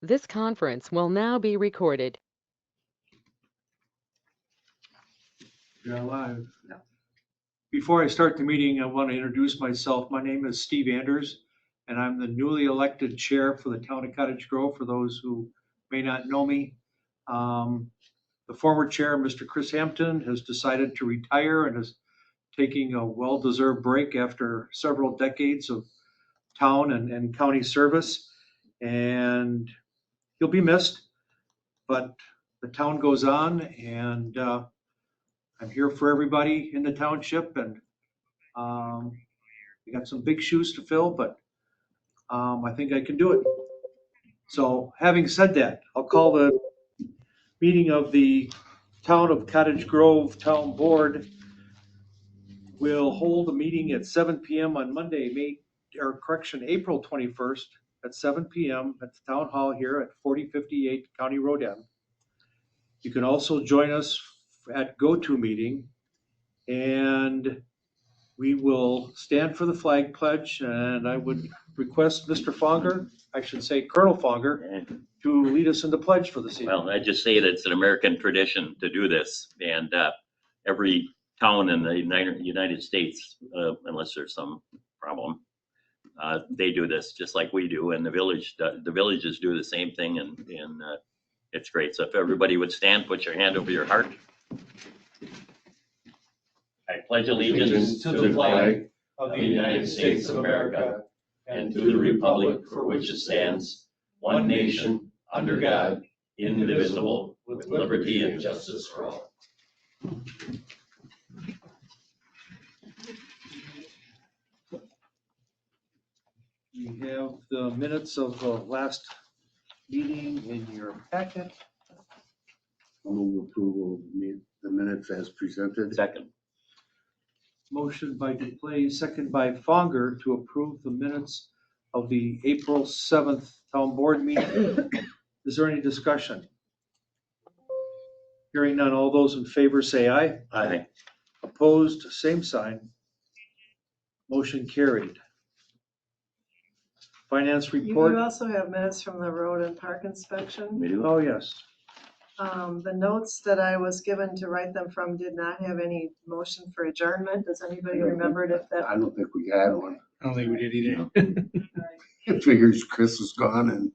This conference will now be recorded. You're live. Before I start the meeting, I want to introduce myself. My name is Steve Anders, and I'm the newly elected chair for the town of Cottage Grove, for those who may not know me. The former chair, Mr. Chris Hampton, has decided to retire and is taking a well-deserved break after several decades of town and county service. And he'll be missed, but the town goes on, and I'm here for everybody in the township, and we got some big shoes to fill, but I think I can do it. So having said that, I'll call the meeting of the Town of Cottage Grove Town Board. We'll hold a meeting at 7 p.m. on Monday, April 21st at 7 p.m. at the Town Hall here at 4058 County Road N. You can also join us at go-to meeting, and we will stand for the flag pledge, and I would request Mr. Fonger, I should say Colonel Fonger, to lead us in the pledge for this evening. Well, I just say that it's an American tradition to do this, and every town in the United States, unless there's some problem, they do this just like we do, and the villages do the same thing, and it's great. So if everybody would stand, put your hand over your heart. I pledge allegiance to the flag of the United States of America and to the republic for which it stands, one nation, under God, indivisible, with liberty and justice for all. We have the minutes of the last meeting in your packet. I'll move approval of the minutes as presented. Second. Motion by Duplass, second by Fonger, to approve the minutes of the April 7th town board meeting. Is there any discussion? Hearing none, all those in favor say aye. Aye. Opposed, same sign. Motion carried. Finance You report. also have minutes from the road and park inspection. We do? Oh, yes. The notes that I was given to write them from did not have any motion for adjournment. Does anybody remember if that? I don't think we had one. I don't think we did either. It figures Chris was gone and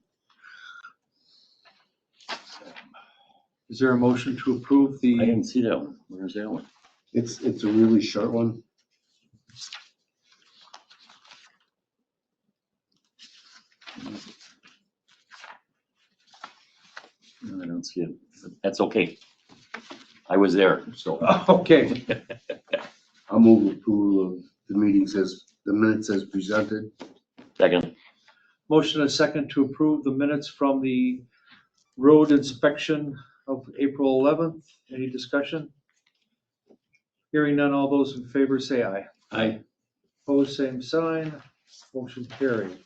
Is there a motion to approve I the, didn't see that one. Where's that one? it's a really short one. No, I don't see it. That's okay. I was there, so. okay, I'll move approval of the meetings as, the minutes as presented. Second. motion and second to approve the minutes from the road inspection of April 11th. Any discussion? Hearing none, all those in favor say aye. Aye. Opposed, same sign. Motion carried.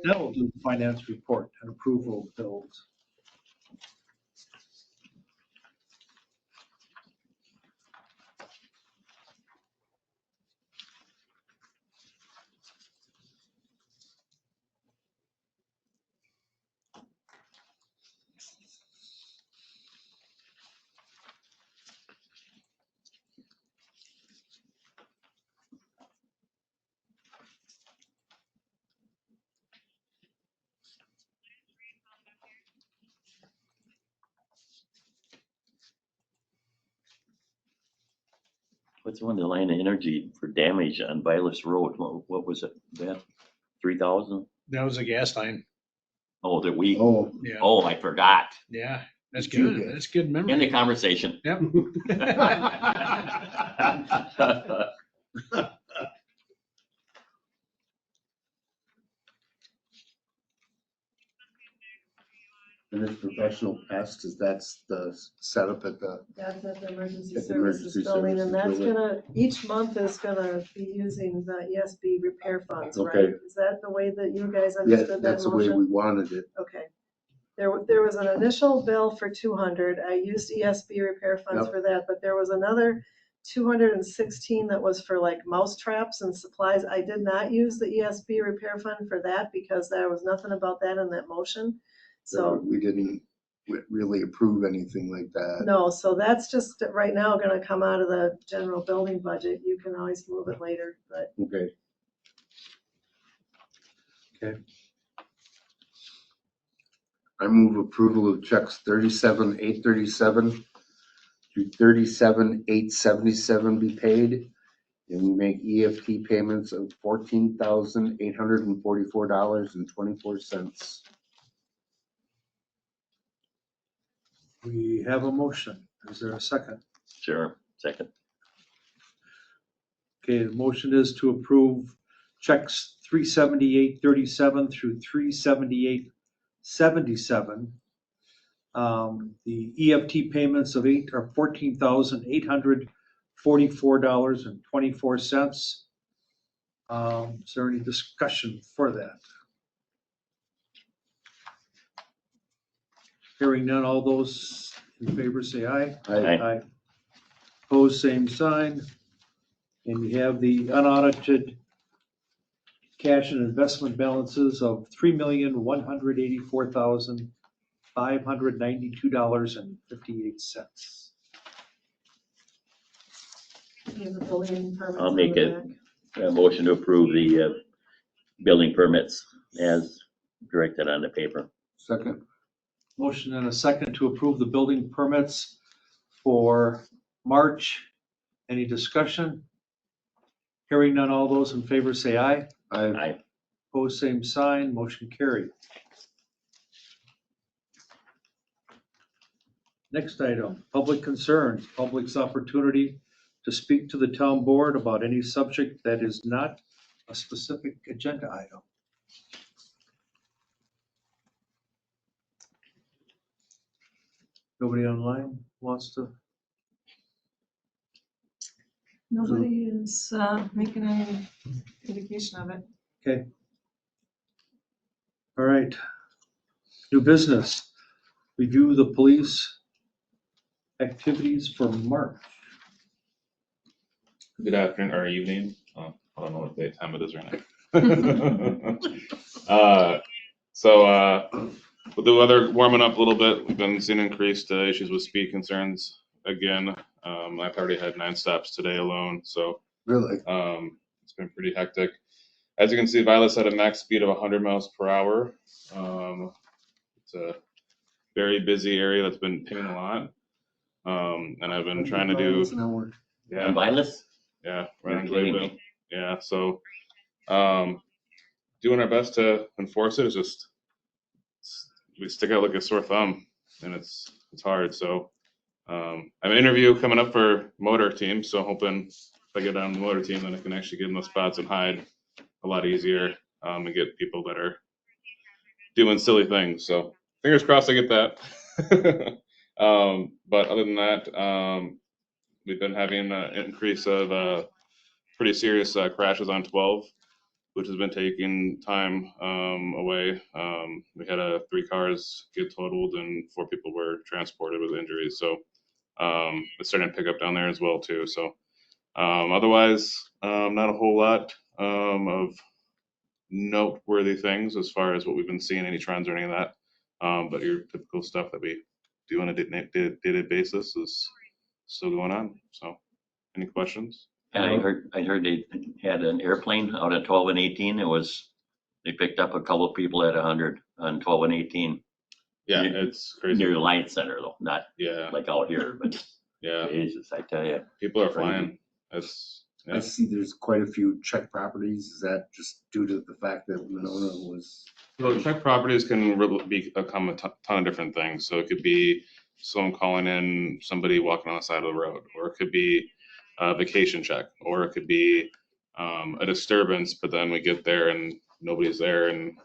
Now we'll do the finance report and approval of bills. What's the one, the line of energy for damage on Vilas Road? What was it? That 3,000? That was a gas line. Oh, that we, Oh, Yeah. oh, I forgot. Yeah. That's You good. did. That's good End memory. the conversation. Yep. and it's professional pest, is that's the setup at the, That's at the emergency At the services emergency building, and that's services gonna, each month is gonna be using the ESB repair funds, right? Okay. Is that the way that you guys yeah, understood that that's the way we motion? wanted it. Okay. There was an initial bill for 200. I used ESB repair funds Yep. for that, but there was another 216 that was for like mouse traps and supplies. I did not use the ESB repair fund for that because there was nothing about that in that motion. So We didn't really approve anything like that. no, so that's just right now gonna come out of the general building budget. You can always move it later, but Okay. I move approval of checks 37,837 through 37,877 be paid. And we make EFT payments of $14,844.24. We have a motion. Is there a second? Sure, second. Okay, the motion is to approve checks 378.37 through 378.77. The EFT payments of $14,844.24. Is there any discussion for that? Hearing none, all those in favor say aye. Aye. Opposed, same sign. And we have the unaudited cash and investment balances of $3,184,592.58. there's a building permit. I'll on make the it. back. A motion to approve the building permits as directed on the paper. Second. Motion and a second to approve the building permits for March. Any discussion? Hearing none, all those in favor say aye. Aye. Opposed, same sign, motion carried. Next item, public concerns, public's opportunity to speak to the town board about any subject that is not a specific agenda item. Nobody online wants to? Nobody is making any indication of it. Okay. All right. New business. Review the police activities for March. Good afternoon or evening. I don't know what day time it is right now. With the weather warming up a little bit, we've been seeing increased issues with speed concerns again. I've already had 9 stops today alone, so Really? it's been pretty hectic. As you can see, Violet's at a max speed of 100 miles per hour. It's a very busy area that's been pinging a lot. And I've been trying to do, And Vilas? yeah, You're right on kidding Glayville. me. Yeah, so doing our best to enforce it is just we stick out like a sore thumb, and it's hard. So I have an interview coming up for motor team, so hoping if I get on the motor team, then I can actually get in those spots and hide a lot easier and get people that are doing silly things. So fingers crossed I get that. But other than that, we've been having an increase of pretty serious crashes on 12, which has been taking time away. We had 3 cars get totaled and 4 people were transported with injuries. So it's starting to pick up down there as well too. So otherwise, not a whole lot of noteworthy things as far as what we've been seeing, any trends or any of that. But your typical stuff that we do on a day-to-day basis is still going on. So any questions? And I heard they had an airplane out at 12 and 18. They picked up a couple of people at 100 on 12 and 18. Yeah, Near- it's crazy. Near the Lions Center though, not Yeah, like out here, but yeah. Jesus, I tell you. People are Crazy. flying. It's I yeah. see there's quite a few check properties. Is that just due to the fact that Winona was? So check properties can become a ton of different things. So it could be someone calling in somebody walking on the side of the road, or it could be a vacation check, or it could be a disturbance, but then we get there and nobody's there and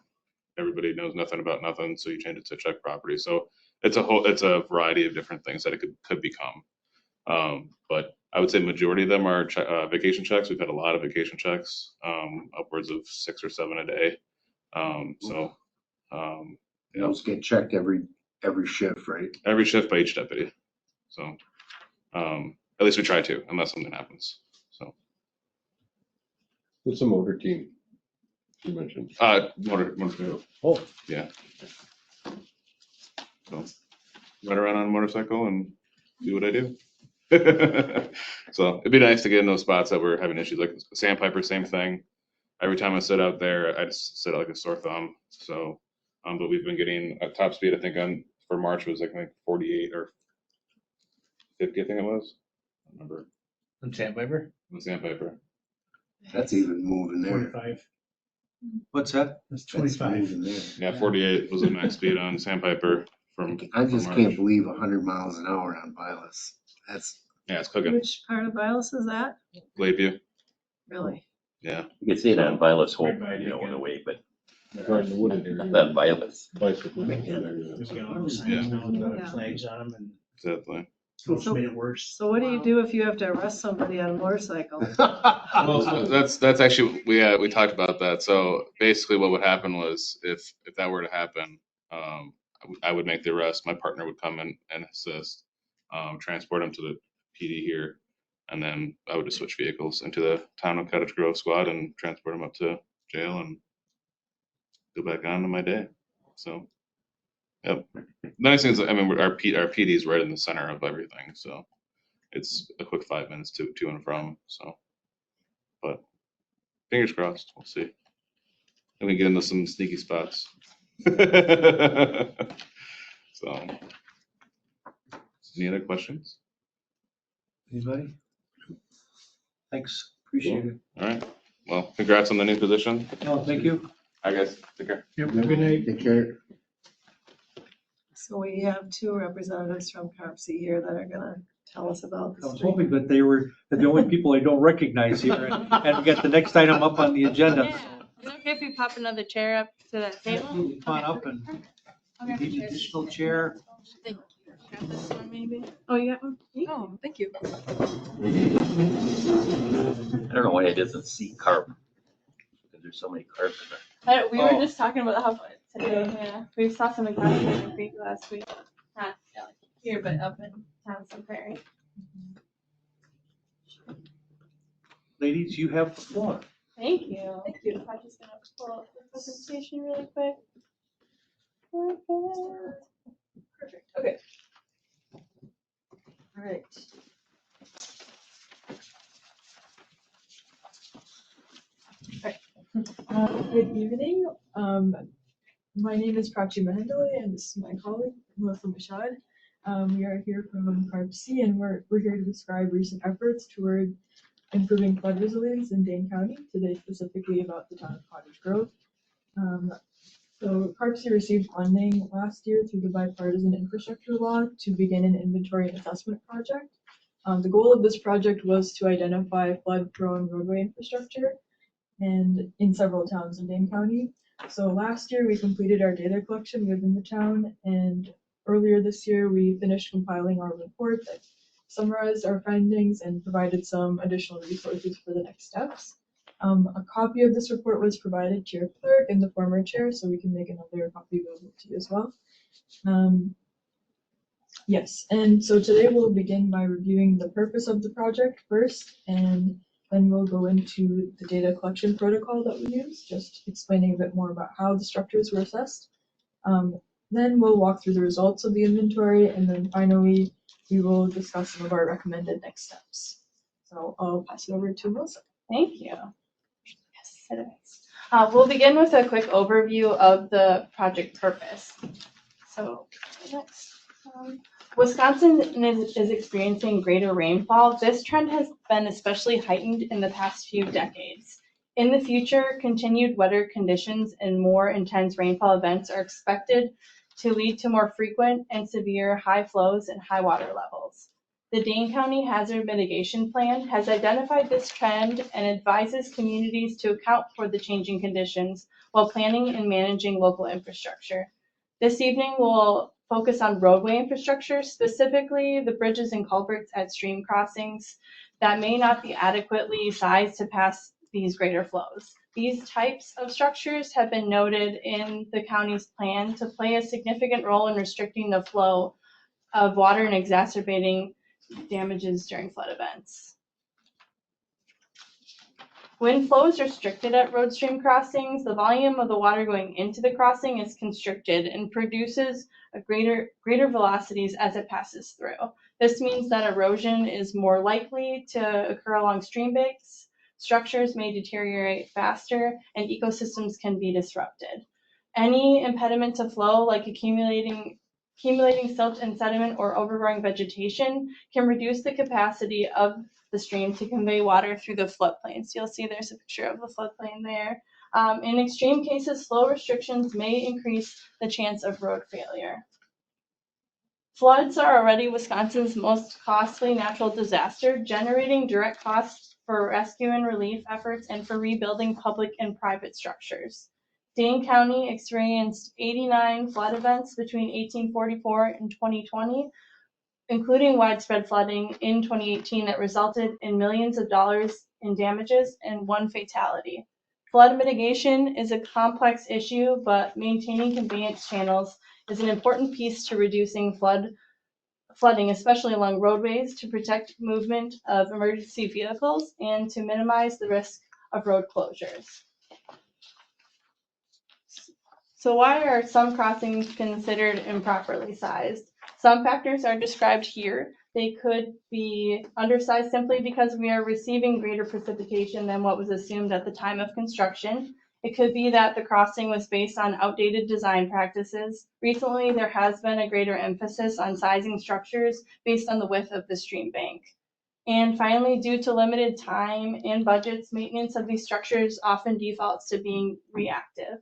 everybody knows nothing about nothing, so you change it to check property. So it's a variety of different things that it could become. But I would say majority of them are vacation checks. We've had a lot of vacation checks, upwards of 6 or 7 a day. Those get checked every shift, right? Every shift by each deputy. So at least we try to, unless something happens. So, What's the motor team you mentioned? motor. Oh. Yeah. So, ride around on a motorcycle and do what I do. So it'd be nice to get in those spots that we're having issues, like Sandpiper, same thing. Every time I sit out there, I just sit out like a sore thumb. So, but we've been getting a top speed, I think for March was like 48 or 50, I think it was. I don't remember. On Sandpiper, The Sandpiper. That's even moving there. 25. What's that? That's That's 25. moving there. Yeah, 48 was the max speed on Sandpiper from. I just from can't March. believe 100 miles an hour on Vilas. That's, Yeah, it's cooking. Which part of Vilas is that? Lakeview. Really? Yeah. You can see it on Violet's Hope, Right by you know, the- in a way, but Across the wooded area. not Violet's. Bicycle. There's got all those signs now with the flags on them and Exactly. it's So- made it worse. So what do you do if you have to arrest somebody on a motorcycle? Well, so that's actually we talked about that. So basically, what would happen was if that were to happen, I would make the arrest. My partner would come in and assist, transport him to the PD here, and then I would just switch vehicles into the town of Cottage Grove squad and transport him up to jail and go back on to my day. So, yep. The nice thing is, I mean, our PD is right in the center of everything, so it's a quick 5 minutes to and from. So, but fingers crossed, we'll see. And we get into some sneaky spots. So, any other questions? Anybody? Thanks, appreciate it. All right. Well, congrats on the new position. No, thank you. Hi, guys. Take care. Yep, good night. take care. So we have two representatives from CARPC here that are gonna tell us about I the was street. hoping that they were the only people I don't recognize here, and we got the next item up on the agenda. Yeah. Is it okay if we pop another chair up to that table? Come on up, and Okay. you need an additional chair. Thank you. Grab this one maybe. Oh, you got one? Oh, thank you. I don't know why it doesn't see carp. Because there's so many carp in there. We were Oh. just talking about how today, yeah. We saw some in Cotton Creek last week. Not here, but up in Townsend Prairie. Ladies, you have the floor. Thank you. Thank you. I'm just gonna pull up the presentation really quick. Perfect. Okay. All right. Good evening. My name is Prachi Mahendale, and this is my colleague, Melissa Mashad. We are here from CARPC, and we're here to describe recent efforts toward improving flood resilience in Dane County, today specifically about the town of Cottage Grove. So CARPC received funding last year through the bipartisan infrastructure law to begin an inventory and assessment project. The goal of this project was to identify flood-prone roadway infrastructure and in several towns in Dane County. So last year we completed our data collection within the town, and earlier this year we finished compiling our report that summarized our findings and provided some additional resources for the next steps. A copy of this report was provided to your clerk and the former chair, so we can make another copy available to you as well. Yes, and so today we'll begin by reviewing the purpose of the project first, and then we'll go into the data collection protocol that we use, just explaining a bit more about how the structures were assessed. Then we'll walk through the results of the inventory, and then finally we will discuss some of our recommended next steps. So I'll pass it over to Melissa. Thank you. Yes, it is. We'll begin with a quick overview of the project purpose. So next, Wisconsin is experiencing greater rainfall. This trend has been especially heightened in the past few decades. In the future, continued wetter conditions and more intense rainfall events are expected to lead to more frequent and severe high flows and high water levels. The Dane County Hazard Mitigation Plan has identified this trend and advises communities to account for the changing conditions while planning and managing local infrastructure. This evening, we'll focus on roadway infrastructure, specifically the bridges and culverts at stream crossings that may not be adequately sized to pass these greater flows. These types of structures have been noted in the county's plan to play a significant role in restricting the flow of water and exacerbating damages during flood events. When flow is restricted at road stream crossings, the volume of the water going into the crossing is constricted and produces greater velocities as it passes through. This means that erosion is more likely to occur along stream banks, structures may deteriorate faster, and ecosystems can be disrupted. Any impediment to flow, like accumulating silt and sediment or overgrowing vegetation, can reduce the capacity of the stream to convey water through the floodplain. So you'll see there's a picture of the floodplain there. In extreme cases, flow restrictions may increase the chance of road failure. Floods are already Wisconsin's most costly natural disaster, generating direct costs for rescue and relief efforts and for rebuilding public and private structures. Dane County experienced 89 flood events between 1844 and 2020, including widespread flooding in 2018 that resulted in millions of dollars in damages and 1 fatality. Flood mitigation is a complex issue, but maintaining conveyance channels is an important piece to reducing flooding, especially along roadways, to protect movement of emergency vehicles and to minimize the risk of road closures. So why are some crossings considered improperly sized? Some factors are described here. They could be undersized simply because we are receiving greater precipitation than what was assumed at the time of construction. It could be that the crossing was based on outdated design practices. Recently, there has been a greater emphasis on sizing structures based on the width of the stream bank. And finally, due to limited time and budgets, maintenance of these structures often defaults to being reactive.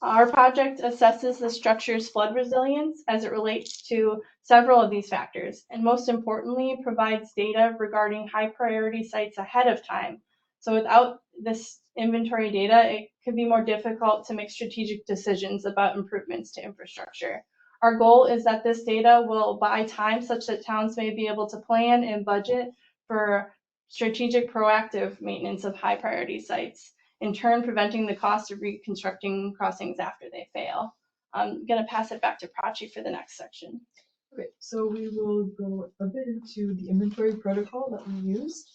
Our project assesses the structure's flood resilience as it relates to several of these factors, and most importantly, provides data regarding high priority sites ahead of time. So without this inventory data, it could be more difficult to make strategic decisions about improvements to infrastructure. Our goal is that this data will buy time such that towns may be able to plan and budget for strategic proactive maintenance of high priority sites, in turn preventing the cost of reconstructing crossings after they fail. I'm going to pass it back to Prachi for the next section. Okay, so we will go a bit into the inventory protocol that we used.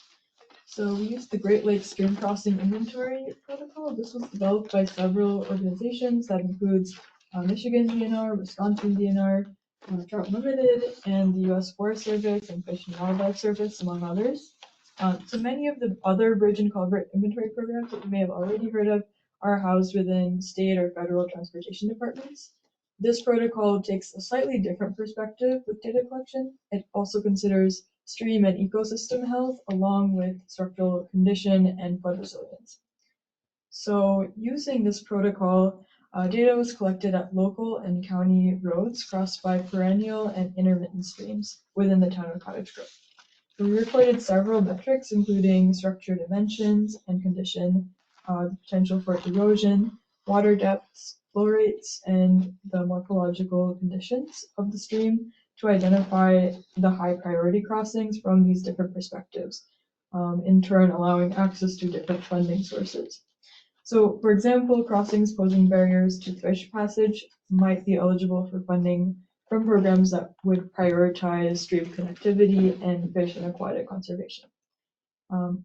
So we used the Great Lakes Stream Crossing Inventory Protocol. This was developed by several organizations that includes Michigan DNR, Wisconsin DNR, Trout Limited, and the U.S. Forest Service and Fish and Wildlife Service, among others. So many of the other bridge and culvert inventory programs that you may have already heard of are housed within state or federal transportation departments. This protocol takes a slightly different perspective with data collection. It also considers stream and ecosystem health along with structural condition and flood resilience. So using this protocol, data was collected at local and county roads crossed by perennial and intermittent streams within the town of Cottage Grove. We recorded several metrics, including structure dimensions and condition, potential for erosion, water depths, flow rates, and the morphological conditions of the stream to identify the high priority crossings from these different perspectives, in turn allowing access to different funding sources. So, for example, crossings posing barriers to fish passage might be eligible for funding from programs that would prioritize stream connectivity and fish and aquatic conservation.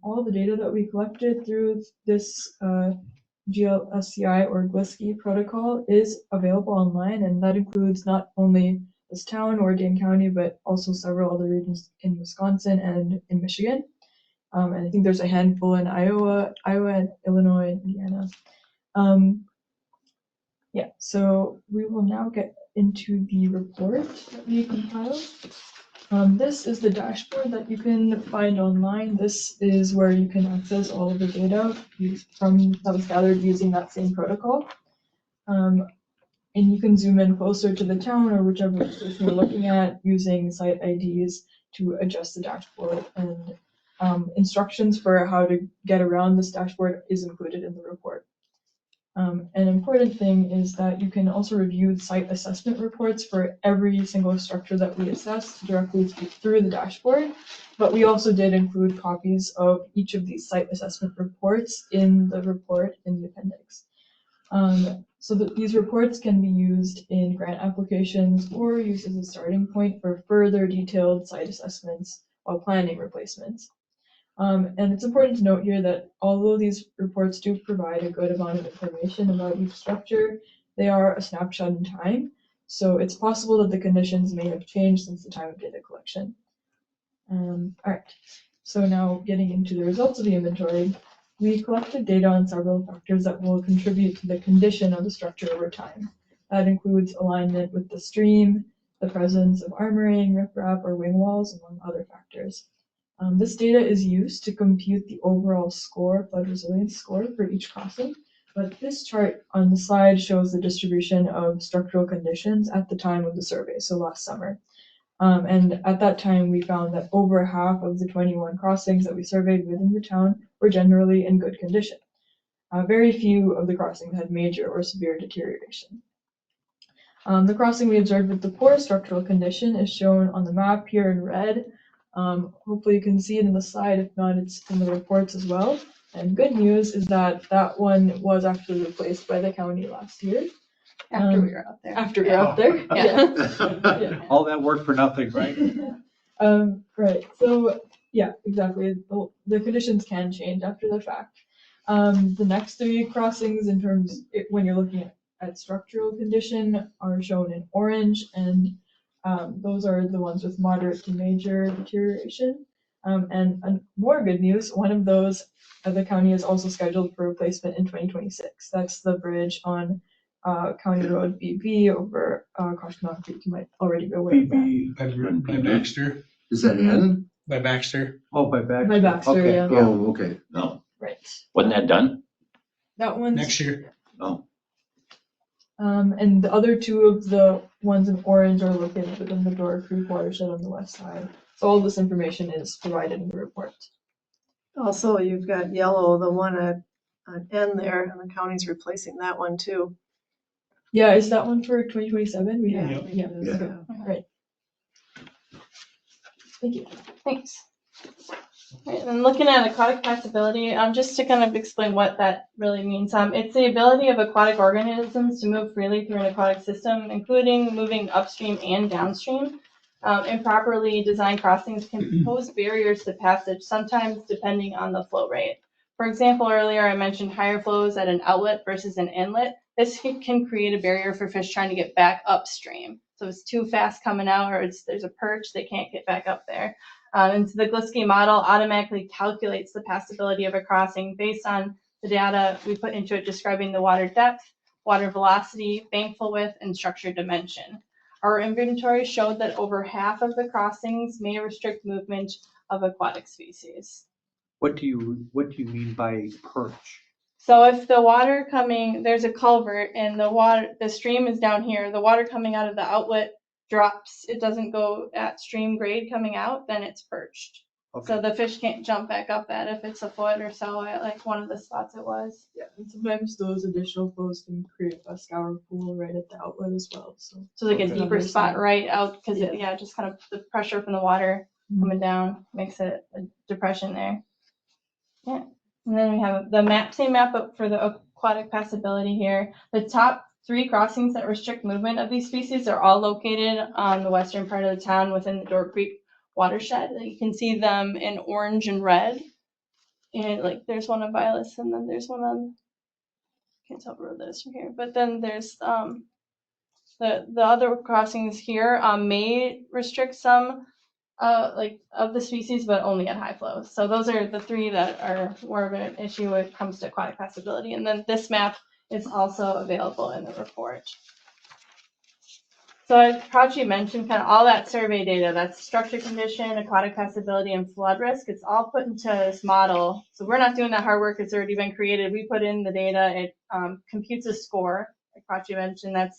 All the data that we collected through this GLSCI or GLSCI protocol is available online, and that includes not only this town or Dane County, but also several other regions in Wisconsin and in Michigan. And I think there's a handful in Iowa and Illinois and Indiana. Yeah, so we will now get into the report that we compiled. This is the dashboard that you can find online. This is where you can access all of the data that was gathered using that same protocol. And you can zoom in closer to the town or whichever location you're looking at using site IDs to adjust the dashboard. And instructions for how to get around this dashboard is included in the report. An important thing is that you can also review site assessment reports for every single structure that we assessed directly through the dashboard, but we also did include copies of each of these site assessment reports in the report in the appendix. So that these reports can be used in grant applications or used as a starting point for further detailed site assessments while planning replacements. And it's important to note here that although these reports do provide a good amount of information about each structure, they are a snapshot in time. So it's possible that the conditions may have changed since the time of data collection. All right, so now getting into the results of the inventory, we collected data on several factors that will contribute to the condition of the structure over time. That includes alignment with the stream, the presence of armoring, riprap, or wing walls, among other factors. This data is used to compute the overall score, flood resilience score for each crossing, but this chart on the slide shows the distribution of structural conditions at the time of the survey, so last summer. And at that time, we found that over half of the 21 crossings that we surveyed within the town were generally in good condition. Very few of the crossings had major or severe deterioration. The crossing we observed with the poor structural condition is shown on the map here in red. Hopefully you can see it in the slide, if not, it's in the reports as well. And good news is that that one was actually replaced by the county last year. After we were out there. After we were out there, Yeah. yeah. All that work for nothing, right? Right, so, yeah, exactly, the conditions can change after the fact. The next three crossings in terms, when you're looking at structural condition, are shown in orange, and those are the ones with moderate to major deterioration. And more good news, one of those, the county is also scheduled for replacement in 2026. That's the bridge on County Road BB over Koshkonong Creek. You might already be aware of that. BB, By Baxter, Is that N? by Baxter. oh, by Baxter. By Baxter, Okay. yeah. Oh, okay. No, Right. wasn't that done? That one's. Next year. Oh, And the other two of the ones in orange are located within the Door Creek watershed on the west side. So all this information is provided in the report. Also, you've got yellow, the one at N there, and the county's replacing that one too. Yeah, is that one for 2027? We have, Yeah. yeah, Yeah. okay, right. Thank you. Thanks. Right, and looking at aquatic passability, just to kind of explain what that really means. It's the ability of aquatic organisms to move freely through an aquatic system, including moving upstream and downstream. Improperly designed crossings can pose barriers to passage, sometimes depending on the flow rate. For example, earlier I mentioned higher flows at an outlet versus an inlet. This can create a barrier for fish trying to get back upstream. So if it's too fast coming out, or there's a perch, they can't get back up there. And so the Glisky model automatically calculates the passability of a crossing based on the data we put into it describing the water depth, water velocity, bankful width, and structure dimension. Our inventory showed that over half of the crossings may restrict movement of aquatic species. What do you mean by perch? So if the water coming, there's a culvert and the stream is down here, the water coming out of the outlet drops, it doesn't go at stream grade coming out, then it's perched. Okay. So the fish can't jump back up at if it's a foot or so at like one of the spots it was. Yeah, and sometimes those additional flows can create a scour pool right at the outlet as well, so. So like a Okay. deeper spot right out, because Yeah. just kind of the pressure from the water coming down makes it a depression there. Yeah, and then we have the same map up for the aquatic passability here. The top 3 crossings that restrict movement of these species are all located on the western part of the town within the Door Creek watershed. You can see them in orange and red. And like there's one on Vilas, and then there's one on, can't tell where that is from here. But then there's the other crossings here may restrict some like of the species, but only at high flows. So those are the 3 that are more of an issue when it comes to aquatic passability. And then this map is also available in the report. So as Prachi mentioned, kind of all that survey data, that's structure condition, aquatic passability, and flood risk, it's all put into this model. So we're not doing that hard work, it's already been created. We put in the data, it computes a score, like Prachi mentioned, that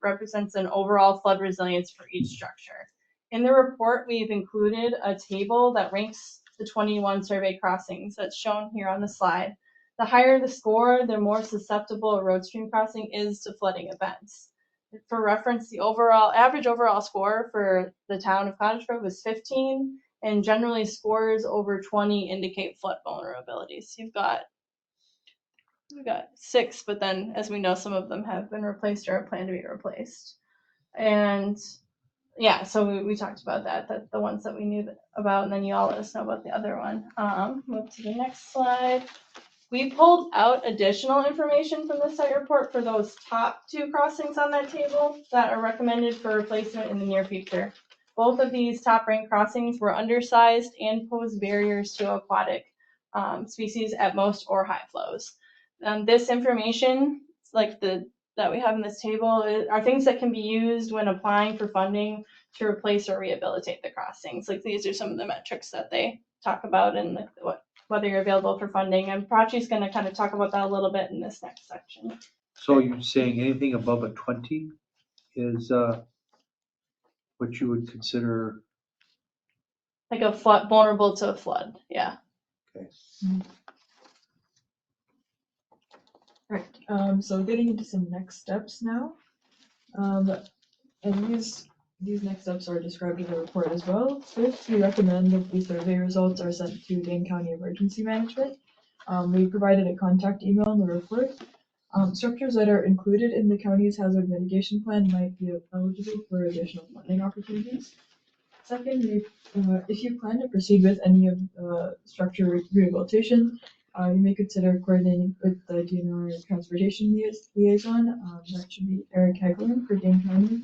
represents an overall flood resilience for each structure. In the report, we've included a table that ranks the 21 survey crossings that's shown here on the slide. The higher the score, the more susceptible a road stream crossing is to flooding events. For reference, the average overall score for the town of Cottage Grove is 15, and generally scores over 20 indicate flood vulnerabilities. We've got 6, but then as we know, some of them have been replaced or are planned to be replaced. And yeah, so we talked about that the ones that we knew about, and then you all let us know about the other one. Move to the next slide. We pulled out additional information from the site report for those top 2 crossings on that table that are recommended for replacement in the near future. Both of these top ranked crossings were undersized and pose barriers to aquatic species at most or high flows. This information, like that we have in this table, are things that can be used when applying for funding to replace or rehabilitate the crossings. Like these are some of the metrics that they talk about and whether you're available for funding. And Prachi's going to kind of talk about that a little bit in this next section. So you're saying anything above a 20 is what you would consider? Like a flood, vulnerable to a flood. Yeah. Okay. Right, so getting into some next steps now. And these next steps are described in the report as well. First, we recommend that the survey results are sent to Dane County Emergency Management. We provided a contact email in the report. Structures that are included in the county's hazard mitigation plan might be eligible for additional funding opportunities. Second, if you plan to proceed with any of structure rehabilitation, you may consider coordinating with the DNR Transportation Liaison. That should be Eric Hagelin for Dane County.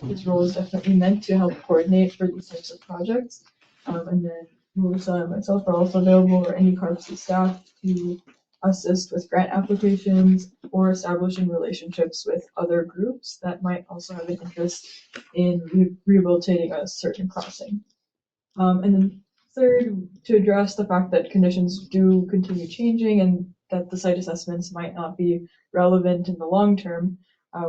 His role is definitely meant to help coordinate for these types of projects. And then Melissa and myself are also available, or any CARPC staff, to assist with grant applications or establishing relationships with other groups that might also have an interest in rehabilitating a certain crossing. And then third, to address the fact that conditions do continue changing and that the site assessments might not be relevant in the long term,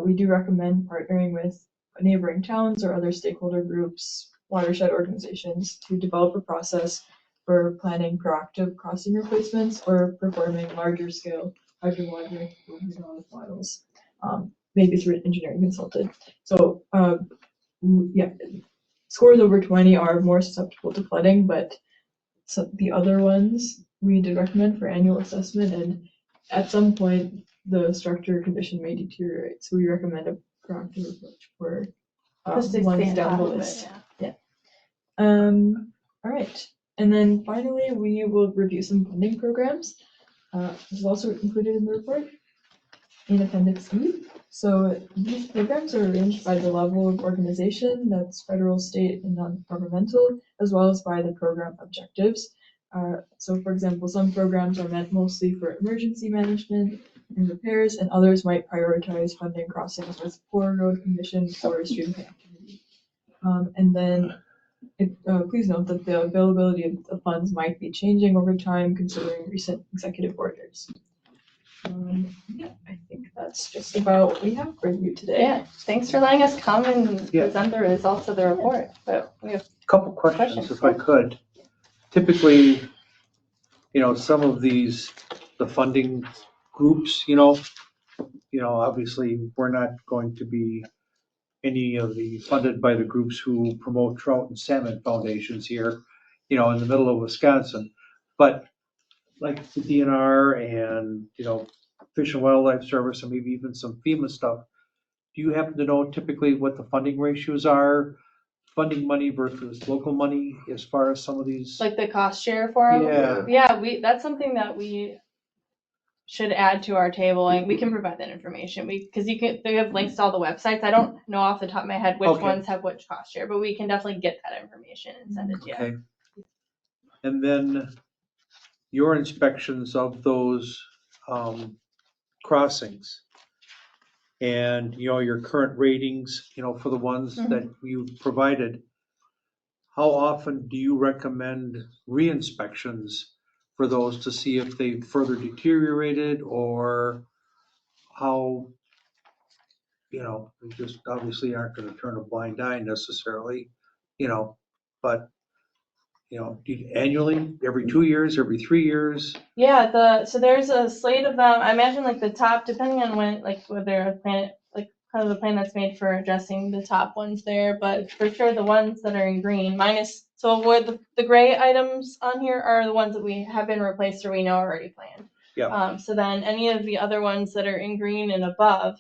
we do recommend partnering with neighboring towns or other stakeholder groups, watershed organizations, to develop a process for planning proactive crossing replacements or performing larger scale hydrologic models, maybe through an engineering consultant. So yeah, scores over 20 are more susceptible to flooding, but the other ones we did recommend for annual assessment, and at some point the structure condition may deteriorate. So we recommend a proactive approach for Just to ones stay on down the top of it, list. yeah. All right. And then finally, we will review some funding programs. This is also included in the report in Appendix E. So these programs are arranged by the level of organization, that's federal, state, and non-governmental, as well as by the program objectives. So for example, some programs are meant mostly for emergency management and repairs, and others might prioritize funding crossings with poor road conditions or student activity. And then please note that the availability of the funds might be changing over time considering recent executive orders. Yeah, I think that's just about what we have for you today. Yeah, thanks for letting us come and Yeah. present the results of the report. But we have Couple questions, if I could. Typically, some of these, the funding groups, obviously, we're not going to be any of the funded by the groups who promote trout and salmon foundations here, in the middle of Wisconsin. But like the DNR and, Fish and Wildlife Service, and maybe even some FEMA stuff, do you happen to know typically what the funding ratios are? Funding money versus local money as far as some of these? like the cost share for them. Yeah. Yeah, that's something that we should add to our table, and we can provide that information. Because they have links to all the websites. I don't know off the top of my head which Okay. ones have which cost share, but we can definitely get that information and send it to you. Okay. And then your inspections of those crossings and, your current ratings, for the ones that you provided, how often do you recommend re-inspections for those to see if they've further deteriorated, or how, we just obviously aren't going to turn a blind eye necessarily, but annually, every 2 years, every 3 years? Yeah, so there's a slate of them. I imagine like the top, depending on when, like whether a plan, like kind of the plan that's made for addressing the top ones there, but for sure the ones that are in green, so where the gray items on here are the ones that we have been replaced or we know are already planned. Yeah. So then any of the other ones that are in green and above,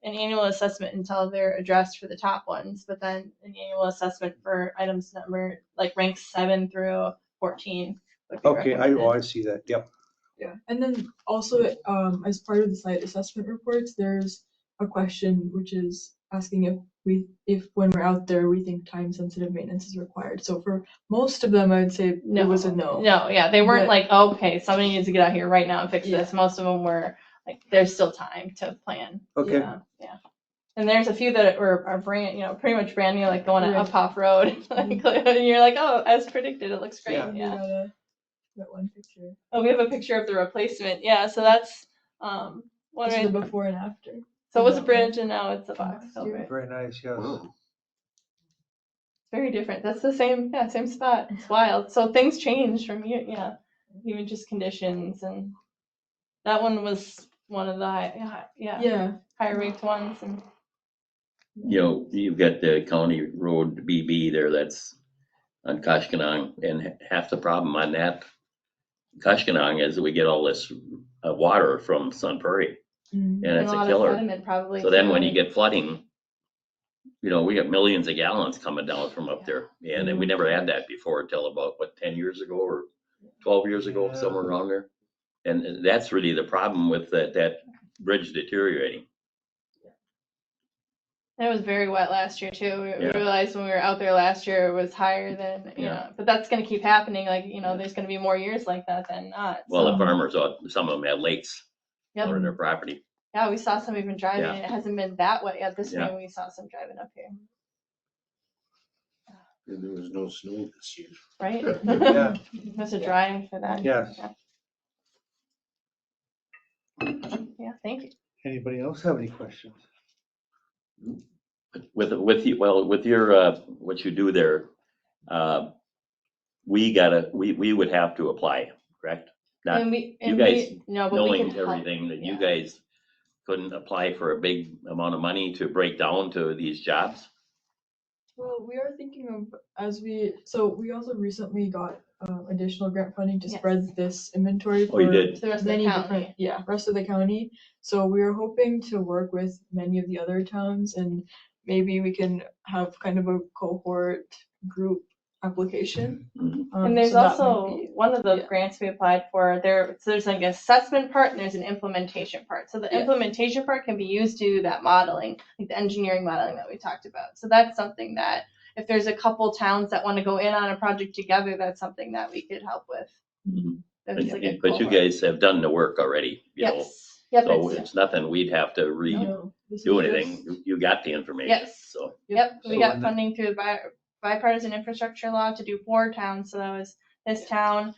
an annual assessment until they're addressed for the top ones, but then an annual assessment for items number, like ranks 7 through 14. would be Okay, recommended. I see that, yep. Yeah, and then also, as part of the site assessment reports, there's a question which is asking if when we're out there, we think time-sensitive maintenance is required. So for most of them, I would say it was a no. No, yeah, they weren't But- like, oh, okay, somebody needs to get out here right now and fix Yeah. this. Most of them were like, there's still time to plan. Okay, Yeah. And there's a few that are brand, pretty much brand new, like the one at Right. Uphoff Road. Like, and you're like, oh, as predicted, it looks great. Yeah. We Yeah. got that one picture. Oh, we have a picture of the replacement. Yeah, so that's one This is right. the before and after. So it was a bridge and now it's a box Last culvert. year. very nice, yes. Wow. Very different. That's the same spot. It's wild. So things change from year, even just conditions, and that one was one of the Yeah. higher ranked ones. And You've got the county road BB there that's on Koshkonong, and half the problem on that Koshkonong is that we get all this water from Sun Prairie, Mm. and it's a a lot of killer. sediment probably. So then when too. you get flooding, we got millions of gallons coming down from up there. And then we never had that before until about, 10 years ago or 12 years ago, somewhere around there. And that's really the problem with that bridge deteriorating. It was very wet last year too. We Yeah. realized when we were out there last year it was higher than, but that's going to keep happening. Like, there's going to be more years like that than not. Well, so. the farmers, some of them had lakes Yep. out on their property. Yeah, we saw some even driving. Yeah. It hasn't been that wet yet. This Yeah. spring we saw some driving up here. And there was no snow this year. Right? Yeah. It was a dry for that. Yes. Yeah, thank you. Anybody else have any questions? With your, what you do there, we would have to apply, correct? Not And we, you and guys we, no, but we knowing can help. everything that you Yeah. guys couldn't apply for a big amount of money to break down to these jobs? Well, we are thinking of we also recently got additional grant funding to Yes. spread this inventory Oh, you for did? To the rest of the many county. different, rest of the county. So we are hoping to work with many of the other towns, and maybe we can have kind of a cohort group application. Mhm. And there's so that might also be- one of the yeah. grants we applied for there. So there's like an assessment part and there's an implementation part. So the Yeah. implementation part can be used to do that modeling, like the engineering modeling that we talked about. So that's something that if there's a couple towns that want to go in on a project together, that's something that we could help with. Mhm. That's like a But you cohort. guys have done the work already, Yes. Yep. So it's- it's nothing we'd have to No, this is do just- anything. You got the information. Yes. So, Yep, we So got in the- funding through the bipartisan infrastructure law to do 4 towns. So that was this town,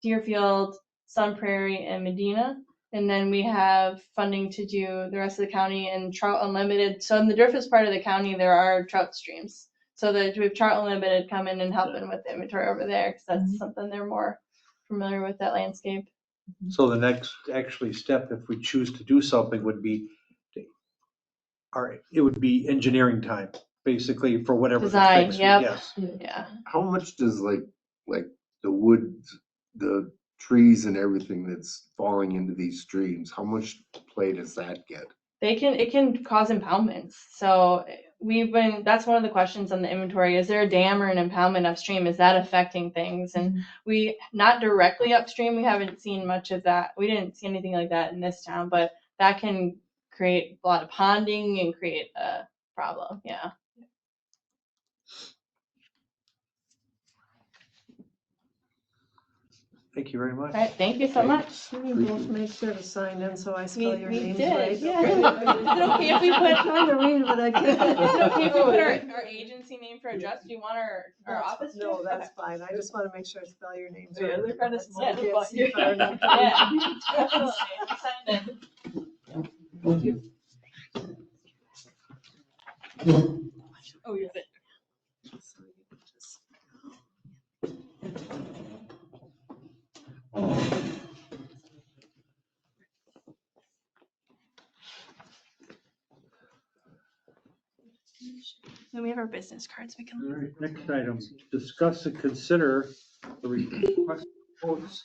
Deerfield, Sun Prairie, and Medina. And then we have funding to do the rest of the county and Trout Unlimited. So in the Deerfield part of the county, there are trout streams. So that we have Trout Unlimited come in and helping with the inventory over there because that's Mhm. something they're more familiar with, that landscape. So the next actually step, if we choose to do something, would be, it would be engineering time, basically, for whatever. the Design, fix- yep. Yes. Yeah. How much does like the wood, the trees and everything that's falling into these streams, how much play does that get? It can cause impoundments. So that's one of the questions on the inventory. Is there a dam or an impoundment upstream? Is that affecting things? And we, not directly upstream, we haven't seen much of that. We didn't see anything like that in this town, but that can create a lot of ponding and create a problem. Yeah. Thank you very much. All right. Thank you so much. You both make sure to sign in so I spell your We names did. right. Yeah. Is it okay if we put I'm trying to read, but I Is it can't. okay if we put our agency name for address? Do you want our office? No, that's fine. I just want to make sure I spell your names Yeah, right. they're kinda small, I can't but- see far enough. Yeah. Absolutely. We signed in. Oh, yeah. Then we have our business cards. We can. All right, next item, discuss and consider the request quotes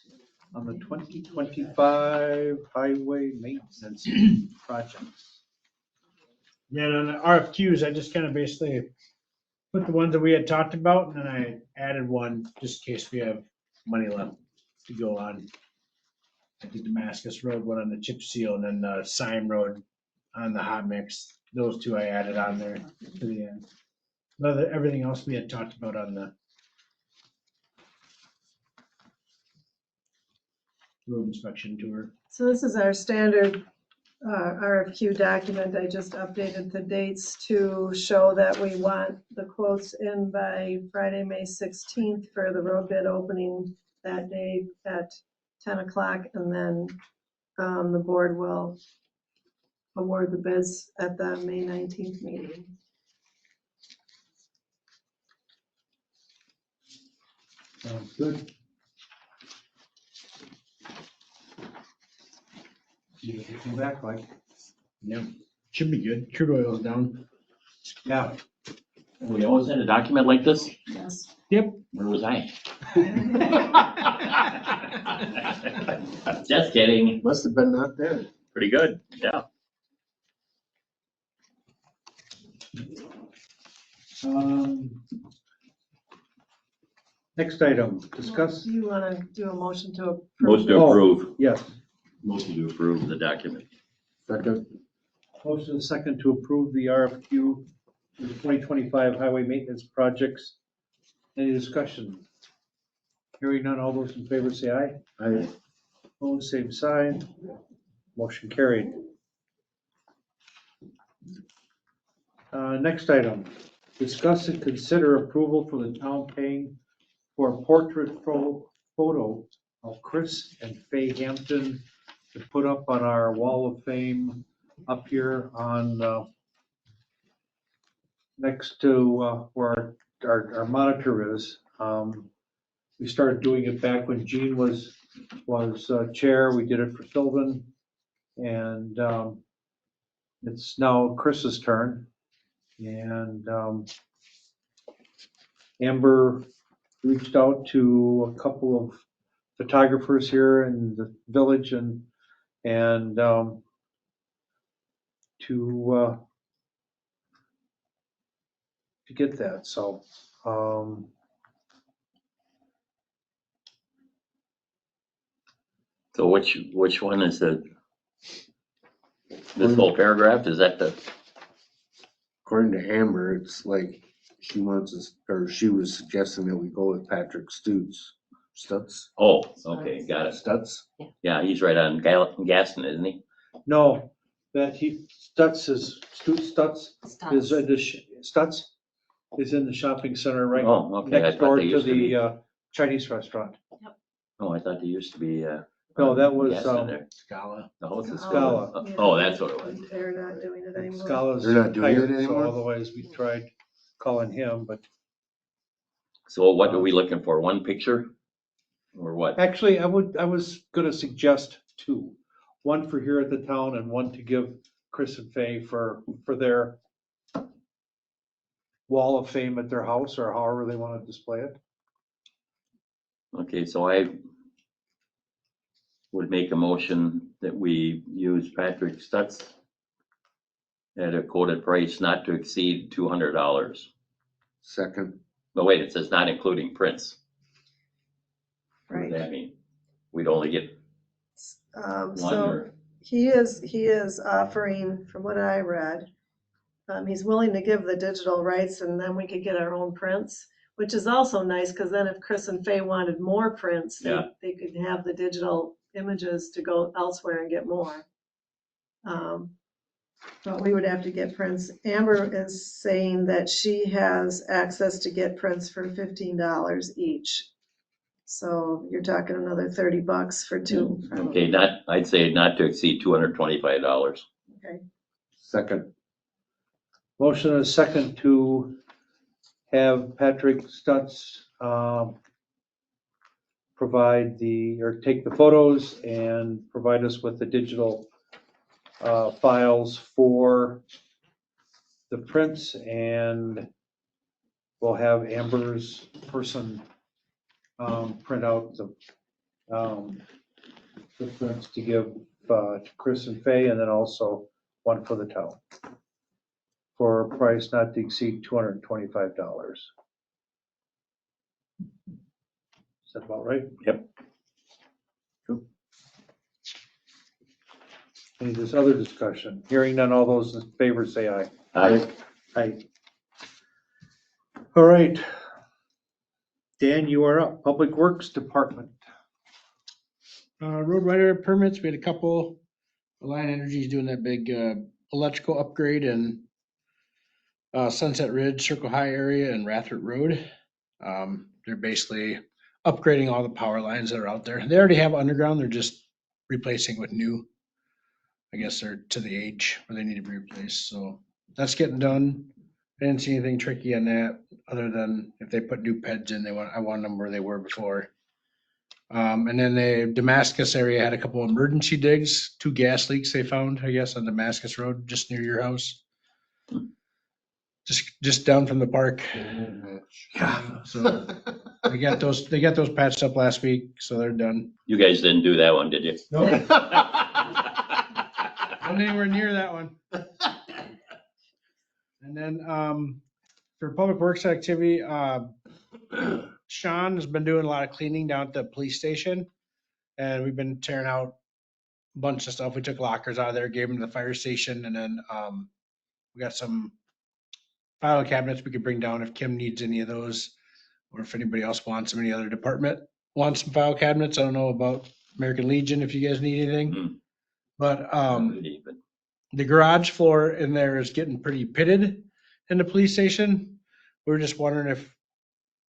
on the 2025 highway maintenance projects. Yeah, and on the RFQs, I just kind of basically put the ones that we had talked about, and then I added one just in case we have money left to go on. I did Damascus Road, one on the chip seal, and then the Sime Road on the hot mix. Those two I added on there to the end. Everything else we had talked about on the road inspection tour. So this is our standard RFQ document. I just updated the dates to show that we want the quotes in by Friday, May 16th for the road bid opening that day at 10 o'clock. And then the board will award the bids at the May 19th meeting. Sounds good. See what they come back like. Yep, should be good. Crude oil's down. Yeah. We always had a document like this? Yes. Yep. Where was I? Just kidding. Must have been not there. Pretty good, yeah. Next item, discuss, Do you want to do a motion to approve? Motion to Oh. approve. yes, Motion to approve the document. Second, motion is second to approve the RFQ for the 2025 highway maintenance projects. Any discussion? Hearing none, all those in favor say aye. I, Opposed, same sign. Motion carried. Next item, discuss and consider approval for the town paying for a portrait photo of Chris and Faye Hampton to put up on our wall of fame up here on, next to where our monitor is. We started doing it back when Gene was chair. We did it for Sylvan. And it's now Chris's turn. And Amber reached out to a couple of photographers here in the village and to get that. So So which one is this whole paragraph? Is that the, according to Amber, it's like she wants us, or she was suggesting that we go with Patrick Stutz. oh, okay, got it. Stutz? Yeah, he's right on Gaston, isn't he? no, that Stutz is Stutz is in the shopping center right Oh, okay. I next thought door they to used to be. the Chinese restaurant. Oh, I thought they used to be. No, that was, Gaston there. Scala. The house is Scala. Oh, that's what it was. They're not doing it anymore. Scala's They're not doing it retired, so anymore? otherwise we tried calling him, but So what are we looking for? One picture? Or what? actually, I was gonna suggest two. One for here at the town and one to give Chris and Faye for their wall of fame at their house or however they want to display it. Okay, so I would make a motion that we use Patrick Stutz at a quoted price not to exceed $200. Second, But wait, it says not including prints. What Right. does that mean? We'd only get one So or? he is offering, from what I read, he's willing to give the digital rights and then we could get our own prints, which is also nice because then if Chris and Faye wanted more prints, Yeah. they could have the digital images to go elsewhere and get more. But we would have to get prints. Amber is saying that she has access to get prints for $15 each. So you're talking another $30 for two. Okay, I'd say not to exceed $225. Okay. second, Motion is second to have Patrick Stutz provide take the photos and provide us with the digital files for the prints, and we'll have Amber's person print out the prints to give to Chris and Faye, and then also one for the town. for a price not to exceed $225. Is that about right? Yep. Cool. Any this other discussion? Hearing none, all those in favor say aye. Aye. All right. Dan, you are up. Public Works Department. Road rider permits, we had a couple. Alliant Energy is doing that big electrical upgrade in Sunset Ridge, Circle High area and Rathert Road. They're basically upgrading all the power lines that are out there. They already have underground, they're just replacing with new. I guess they're to the age where they need to be replaced, so that's getting done. I didn't see anything tricky on that, other than if they put new PEDs in, I want them where they were before. And then the Damascus area had a couple emergency digs, 2 gas leaks they found, I guess, on Damascus Road, just near your house. Just down from the park. Yeah. So they got those patched up last week, so they're done. You guys didn't do that one, did you? Nope. Not anywhere near that one. And then, for public works activity, Sean has been doing a lot of cleaning down at the police station. And we've been tearing out a bunch of stuff. We took lockers out of there, gave them to the fire station, and then, we got some file cabinets we could bring down if Kim needs any of those. Or if anybody else wants them, any other department wants some file cabinets. I don't know about American Legion, if you guys need anything. But, the garage floor in there is getting pretty pitted in the police station. We were just wondering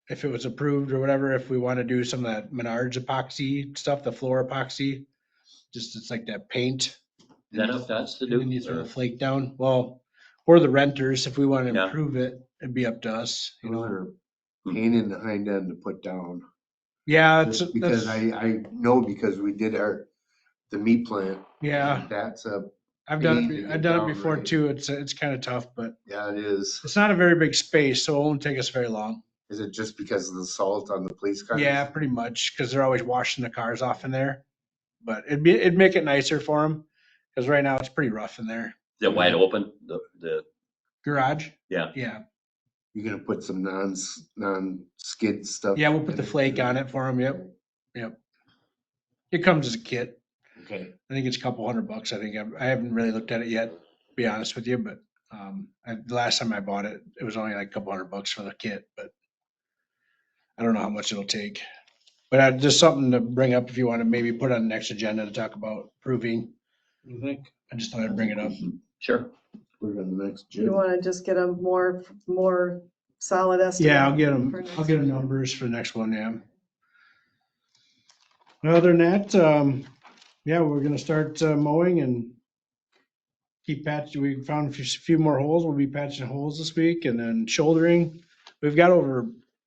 if it was approved or whatever, if we want to do some of that Menards epoxy stuff, the floor epoxy. Just, it's like that paint. Is that up to us to And then do? you throw the flake down. Well, we're the renters. If we want to Yeah. improve it, it'd be up to us, you know? Another pain in the hind end to put down. Yeah, Just because I know because we did the meat plant. Yeah, That's I've done pain to it, get I've done it down, before right? too. It's kind of tough, but yeah, it is. it's not a very big space, so it won't take us very long. Is it just because of the salt on the police cars? Yeah, pretty much, because they're always washing the cars off in there. But it'd make it nicer for them, because right now it's pretty rough in there. Is it wide open? The Garage? Yeah. Yeah, You're gonna put some non-skid stuff? yeah, we'll put in the it? flake on it for them, yep. It comes as a kit. Okay. I think it's a couple $100. I think I haven't really looked at it yet, to be honest with you, but the last time I bought it, it was only like a couple $100 for the kit, but I don't know how much it'll take. But just something to bring up if you want to maybe put on the next agenda to talk about proving. You think? I just thought I'd bring it up. Sure. Put it on the next You gym. want to just get a more solid estimate? Yeah, for next I'll get them year? numbers for the next one, yeah. Other than that, yeah, we're gonna start mowing and keep patching. We found a few more holes. We'll be patching holes this week and then shouldering. We've got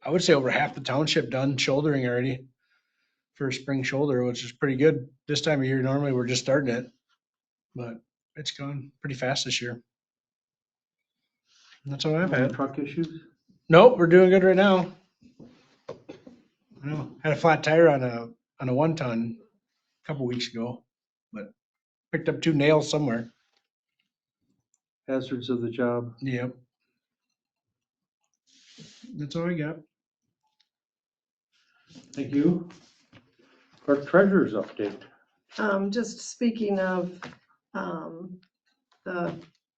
I would say over half the township done shouldering already for spring shoulder, which is pretty good. This time of year, normally we're just starting it, but it's gone pretty fast this year. That's all I've Any had. truck issues? Nope, we're doing good right now. I know, had a flat tire on a 1-ton a couple weeks ago, but picked up 2 nails somewhere. Hazards of the job. Yep. That's all I got. Thank you. Clerk Treasurer's update. Just speaking of the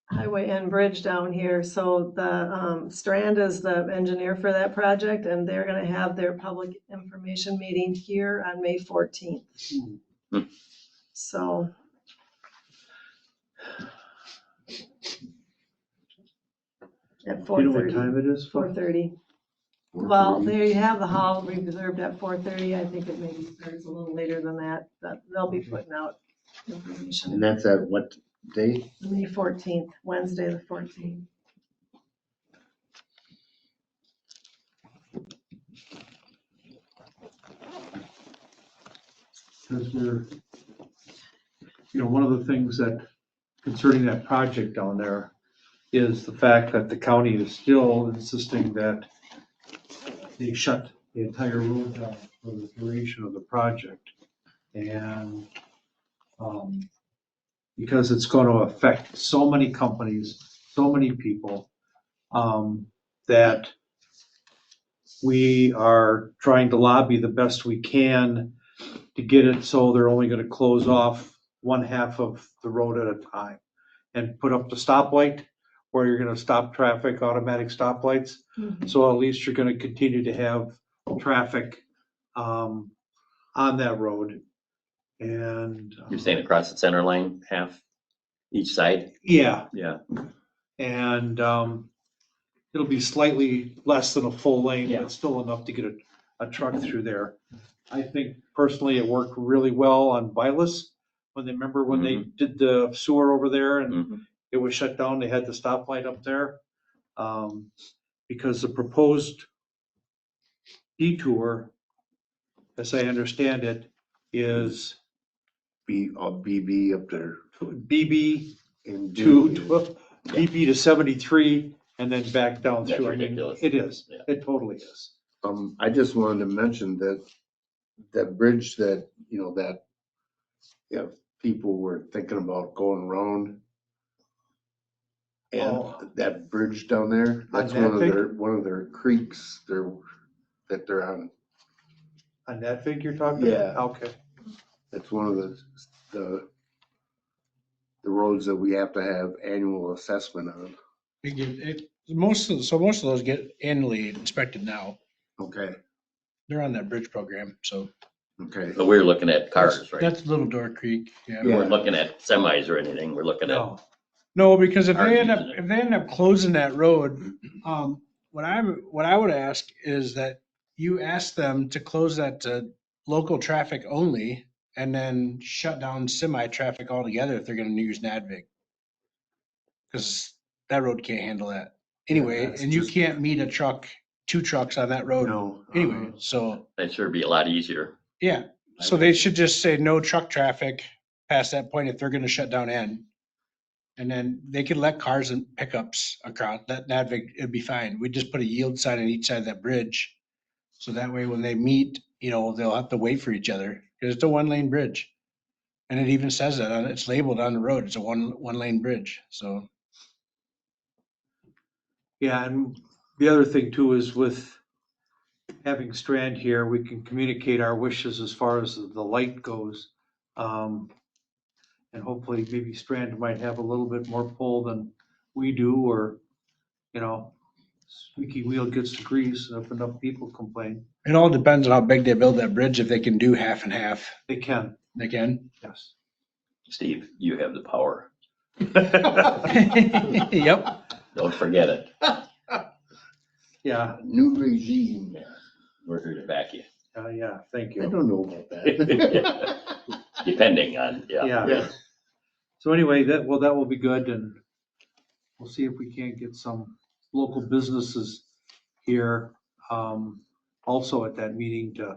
highway and bridge down here, so the Strand is the engineer for that project, and they're gonna have their public information meeting here on May 14th. So. At Do you know what 4:30. time it is? 4:30. Well, there you have the hall reserved at 4:30. I think it maybe starts a little later than that, but they'll be putting out And information. that's at what day? May 14th, Wednesday, the 14th. Because one of the things that concerning that project down there is the fact that the county is still insisting that they shut the entire road down for the duration of the project. And because it's going to affect so many companies, so many people, that we are trying to lobby the best we can to get it so they're only gonna close off one half of the road at a time and put up the stoplight where you're gonna stop traffic, automatic stoplights. So at least you're gonna continue to have traffic, on that road. And. You're saying across the center line, half each side? Yeah, Yeah. and, it'll be slightly less than a full lane, Yeah. but still enough to get a truck through there. I think personally it worked really well on Vilas, when they did the sewer over there and Mhm. it was shut down, they had the stoplight up there. Because the proposed detour, as I understand it, is BB up there BB and to, do. BB to 73 and then back down That's through. I mean, ridiculous. it is, Yeah. it totally is. I just wanted to mention that bridge that, that, people were thinking about going around. And Oh. that bridge down there, that's On that one of their creeks that they're on. On that fig you're talking? Yeah. Okay. That's one of the roads that we have to have annual assessment on. Most of those get annually inspected now. Okay, They're on that bridge program, so. okay. But we're looking at cars, right? That's Little Door Creek, yeah. We weren't looking at semis or anything. We're looking at, No, No, because if Are they end using up closing that road, what I would ask is that you ask them to close that to local traffic only and then shut down semi-traffic altogether if they're gonna use Nadvig. Cause that road can't handle that anyway, that's and you just- can't meet two trucks on that road No. anyway, so, that sure be a lot easier. yeah. So they should just say no truck traffic past that point if they're gonna shut down N. And then they could let cars and pickups across that Nadvig, it'd be fine. We just put a yield sign on each side of that bridge. So that way when they meet, they'll have to wait for each other, because it's a one lane bridge. And it even says that it's labeled on the road, it's a one lane bridge, so. yeah, and the other thing too is with having Strand here, we can communicate our wishes as far as the light goes. And hopefully maybe Strand might have a little bit more pull than we do, or, squeaky wheel gets the grease if enough people complain. It all depends on how big they build that bridge. If they can do half and half, They can, they can. yes. Steve, you have the power. Yep. Don't forget it. Yeah, New regime. We're here to back you. yeah, thank I you. don't know about that. Depending on, yeah. Yeah. So anyway, that will be good, and we'll see if we can't get some local businesses here, also at that meeting to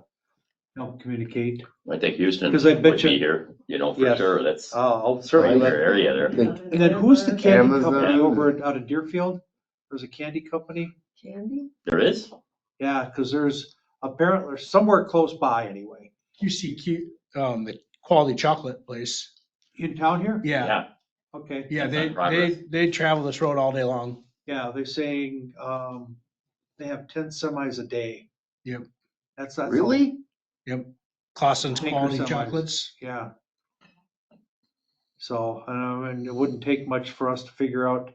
help communicate. I think Houston 'Cause I would bet be you- here, for Yes. sure. That's I'll certainly your let. area there. And then who's the candy Amazon. company over out of Deerfield? There's a candy company? Candy? There is? Yeah, because there's apparently somewhere close by anyway. QCQ, the quality chocolate place. In town here? Yeah, Okay. yeah, That's on progress. they travel this road all day long. Yeah, they're saying, they have 10 semis a day. Yep. That's a- Really? Yep. Clausen's Tanker quality semis. chocolates. Yeah. So, and it wouldn't take much for us to figure out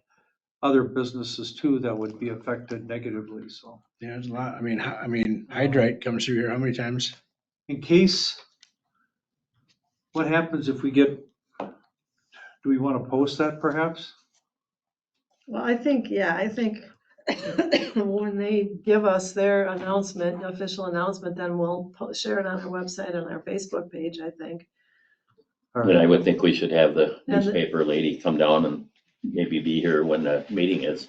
other businesses too that would be affected negatively, so. Yeah, there's a lot. I mean, Hydrite comes through here how many times? In case, what happens if we get, do we want to post that perhaps? Well, I think when they give us their announcement, official announcement, then we'll share it on our website and our Facebook page, I think. Then I would think we should have the And the- newspaper lady come down and maybe be here when the meeting is.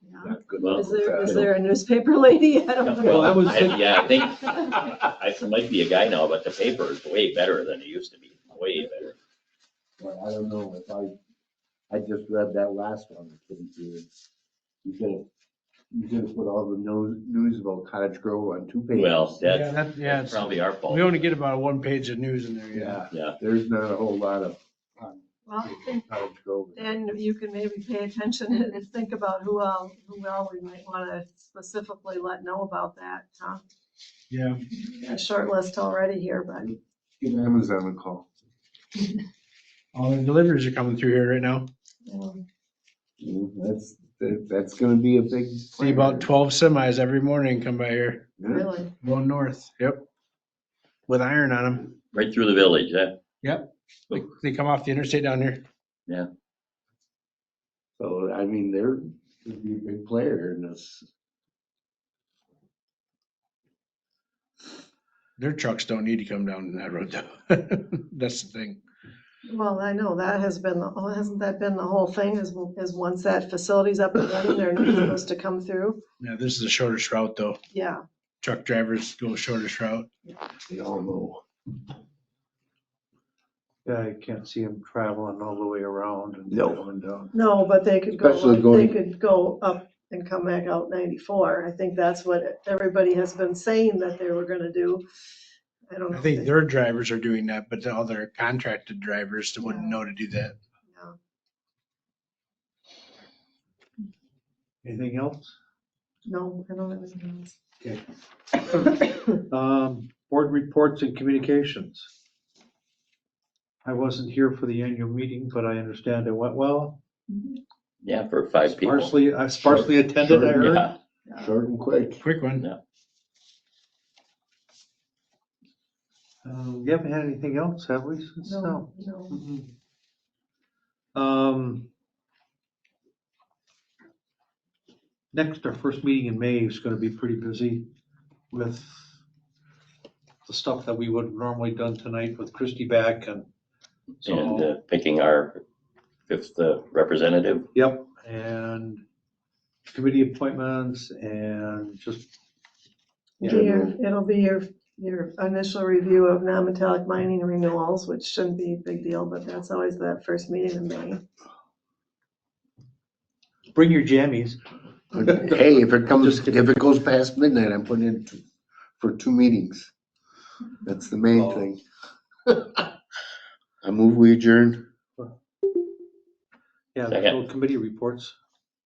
Yeah. Well, Is there a newspaper lady? I don't know. Well, that was- Yeah, I think, I might be a guy now, but the paper is way better than it used to be, way better. Well, I don't know, if I just read that last one, I couldn't do it. You could have put all the news about Cottage Grove on 2 pages. Well, Yeah, that's it's- probably our fault. we only get about one page of news in there. Yeah. Yeah, There's not a whole lot of, Well, I think, Cottage Grove. Dan, you can maybe pay attention and think about who all we might want to specifically let know about that, huh? Yeah. Got a short list already here, but Give Amazon a call. All the deliveries are coming through here right now. That's gonna be a big. See about 12 semis every morning come by here, Yeah. really, going north. Yep. With iron on them. Right through the village, huh? Yep. They come off the interstate down here. So, I mean, they're gonna be a big player in this. Their trucks don't need to come down that road though. That's the thing. well, I know that has been, hasn't that been the whole thing is once that facility's up and running, they're not supposed to come through? Yeah, this is the shortest route though. Yeah, Truck drivers go shortest route. We all know. Yeah, I can't see them traveling all the way around and No. coming down. no, but they could Especially go, they going- could go up and come back out 94. I think that's what everybody has been saying that they were gonna do. I don't know. I if think they- their drivers are doing that, but the other contracted drivers that wouldn't know to do that. Yeah. Anything else? No, I don't have anything else. Board reports and communications. I wasn't here for the annual meeting, but I understand it went well. Yeah, for 5 people. Sparsely attended, I heard. Yeah, Short and quick. Quick one. We haven't had anything else, have we? Since No, no. no. Next, our first meeting in May is gonna be pretty busy with the stuff that we would have normally done tonight with Christie back and and so, picking our 5th representative. yep, and committee appointments and just, It'll be your initial review of non-metallic mining renewals, which shouldn't be a big deal, but that's always that first meeting in May. bring your jammies. Hey, if it goes past midnight, I'm putting in for 2 meetings. That's the main Oh. thing. I move we adjourn. Yeah, Second. so committee reports.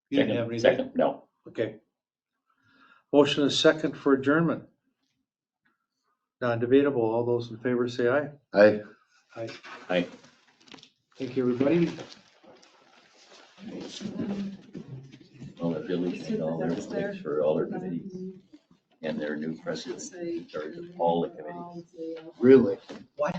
You didn't have anything? Second, no. Okay. Motion is second for adjournment. Non-debatable. All those in favor say aye. Aye. Aye. Aye. Thank you, everybody. Well, the village made all their mistakes for all their committees and their new president in charge of all the committees. Really? What?